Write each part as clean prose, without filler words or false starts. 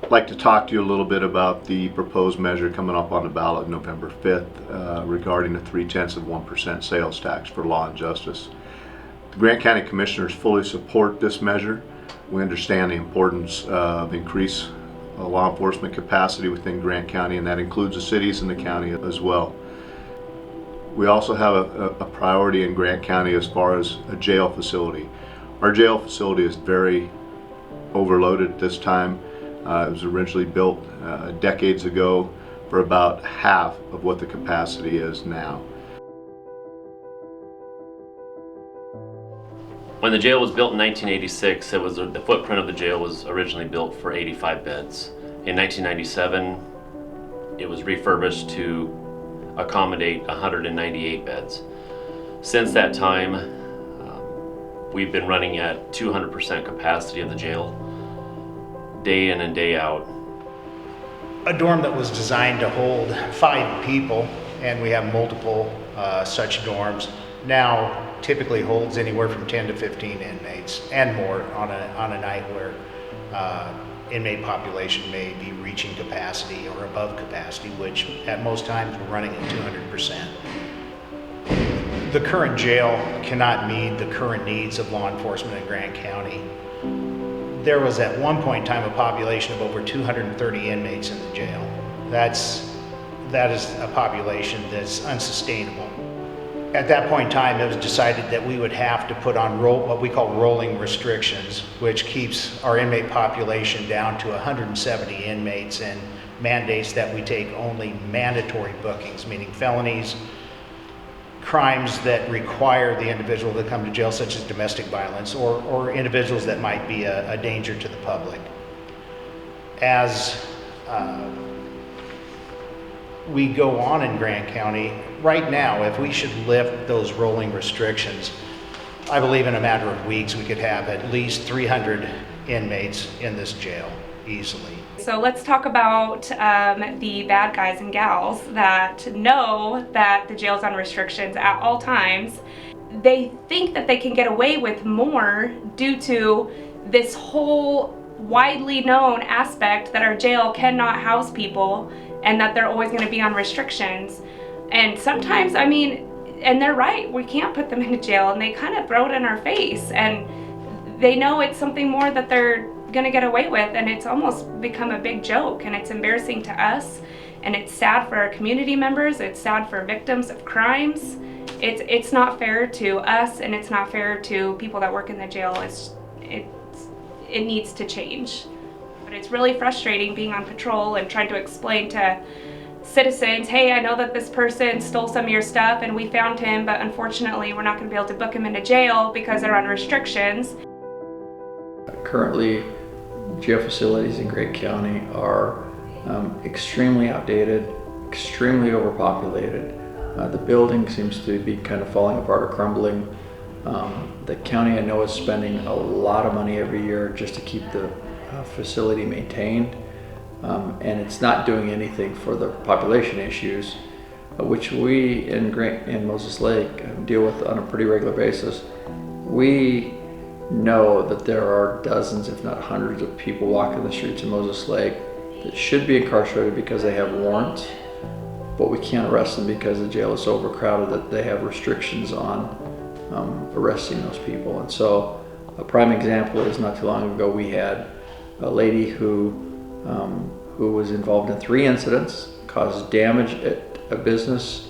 I'd like to talk to you a little bit about the proposed measure coming up on the ballot November 5th regarding the 0.3% sales tax for law and justice. The Grant County Commissioners fully support this measure. We understand the importance of increased law enforcement capacity within Grant County, and that includes the cities and the county as well. We also have a priority in Grant County as far as a jail facility. Our jail facility is very overloaded at this time. It was originally built decades ago for about half of what the capacity is now. When the jail was built in 1986, the footprint of the jail was originally built for 85 beds. In 1997, it was refurbished to accommodate 198 beds. Since that time, we've been running at 200% capacity of the jail, day in and day out. A dorm that was designed to hold 5 people, and we have multiple such dorms, now typically holds anywhere from 10 to 15 inmates and more on a night where inmate population may be reaching capacity or above capacity, which at most times we're running at 200%. The current jail cannot meet the current needs of law enforcement in Grant County. There was at one point in time a population of over 230 inmates in the jail. That is a population that's unsustainable. At that point in time, it was decided that we would have to put on what we call rolling restrictions, which keeps our inmate population down to 170 inmates, and mandates that we take only mandatory bookings, meaning felonies, crimes that require the individual to come to jail, such as domestic violence, or individuals that might be a danger to the public. As we go on in Grant County, right now, if we should lift those rolling restrictions, I believe in a matter of weeks we could have at least 300 inmates in this jail easily. So let's talk about the bad guys and gals that know that the jail's on restrictions at all times. They think that they can get away with more due to this whole widely known aspect that our jail cannot house people and that they're always going to be on restrictions. And sometimes, and they're right, we can't put them into jail, and they kind of throw it in our face, and they know it's something more that they're going to get away with, and it's almost become a big joke, and it's embarrassing to us, and it's sad for our community members, it's sad for victims of crimes. It's not fair to us, and it's not fair to people that work in the jail. It needs to change. But it's really frustrating being on patrol and trying to explain to citizens, hey, I know that this person stole some of your stuff and we found him, but unfortunately we're not going to be able to book him into jail because they're on restrictions. Currently, jail facilities in Grant County are extremely outdated, extremely overpopulated. The building seems to be kind of falling apart or crumbling. The county, I know, is spending a lot of money every year just to keep the facility maintained, and it's not doing anything for the population issues, which we in Moses Lake deal with on a pretty regular basis. We know that there are dozens, if not hundreds, of people walking the streets of Moses Lake that should be incarcerated because they have warrants, but we can't arrest them because the jail is so overcrowded that they have restrictions on arresting those people. And so a prime example is not too long ago we had a lady who was involved in 3 incidents, caused damage at a business,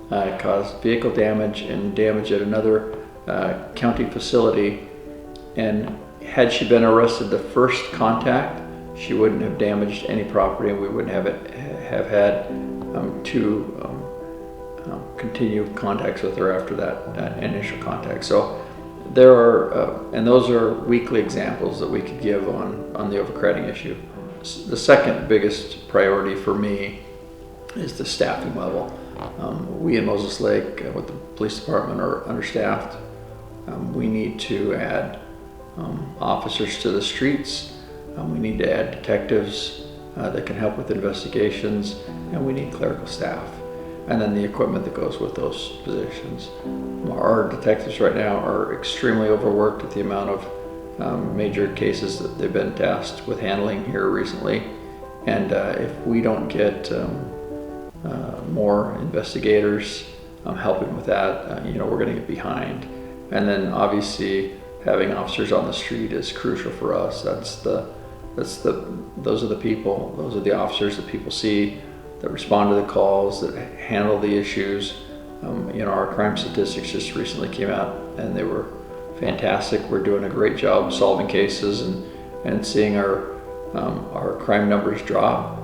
caused vehicle damage and damage at another county facility. And had she been arrested the first contact, she wouldn't have damaged any property, and we wouldn't have had to continue contacts with her after that initial contact. So there are, and those are weekly examples that we could give on the overcrowding issue. The second biggest priority for me is the staffing level. We in Moses Lake with the police department are understaffed. We need to add officers to the streets. We need to add detectives that can help with investigations, and we need clerical staff, and then the equipment that goes with those positions. Our detectives right now are extremely overworked with the amount of major cases that they've been tasked with handling here recently. And if we don't get more investigators helping with that, we're going to get behind. And then obviously having officers on the street is crucial for us. Those are the people, those are the officers that people see, that respond to the calls, that handle the issues. Our crime statistics just recently came out and they were fantastic. We're doing a great job solving cases and seeing our crime numbers drop.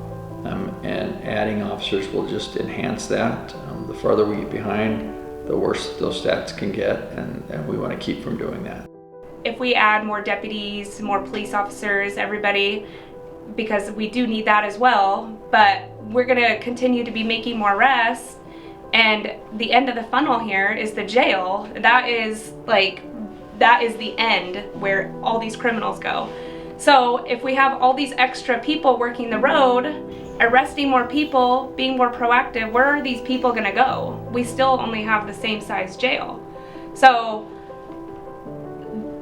And adding officers will just enhance that. The farther we get behind, the worse those stats can get, and we want to keep from doing that. If we add more deputies, more police officers, everybody, because we do need that as well, but we're going to continue to be making more arrests, and the end of the funnel here is the jail. That is the end where all these criminals go. So if we have all these extra people working the road, arresting more people, being more proactive, where are these people gonna go? We still only have the same size jail. So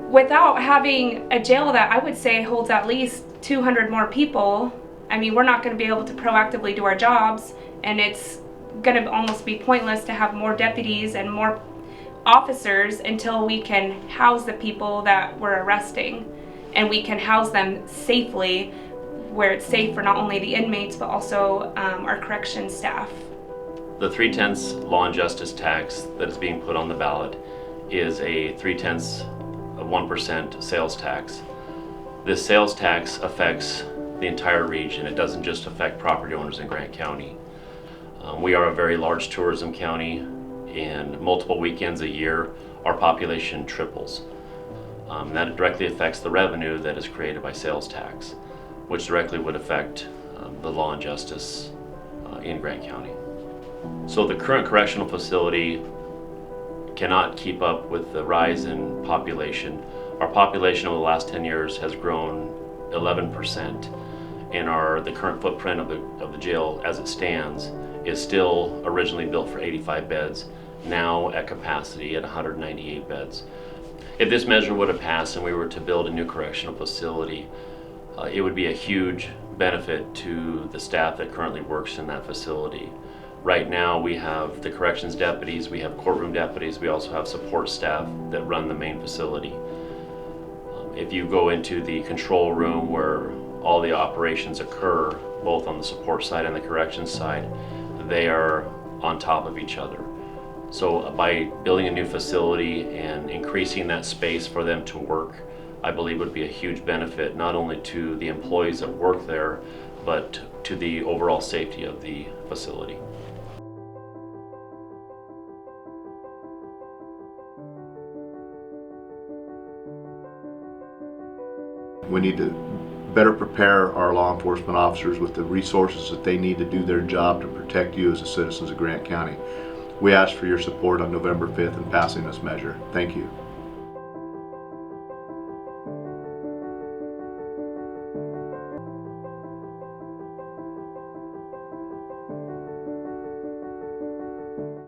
without having a jail that I would say holds at least 200 more people, I mean, we're not gonna be able to proactively do our jobs, and it's gonna almost be pointless to have more deputies and more officers until we can house the people that we're arresting, and we can house them safely, where it's safe for not only the inmates but also our correction staff. The 3/10 law and justice tax that is being put on the ballot is a 0.3% sales tax. This sales tax affects the entire region. It doesn't just affect property owners in Grant County. We are a very large tourism county, and multiple weekends a year our population triples. That directly affects the revenue that is created by sales tax, which directly would affect the law and justice in Grant County. So the current correctional facility cannot keep up with the rise in population. Our population over the last 10 years has grown 11%, and the current footprint of the jail as it stands is still originally built for 85 beds, now at capacity at 198 beds. If this measure would have passed and we were to build a new correctional facility, it would be a huge benefit to the staff that currently works in that facility. Right now we have the corrections deputies, we have courtroom deputies, we also have support staff that run the main facility. If you go into the control room where all the operations occur, both on the support side and the corrections side, they are on top of each other. So by building a new facility and increasing that space for them to work, I believe would be a huge benefit, not only to the employees that work there, but to the overall safety of the facility. We need to better prepare our law enforcement officers with the resources that they need to do their job to protect you as the citizens of Grant County. We ask for your support on November 5th in passing this measure. Thank you.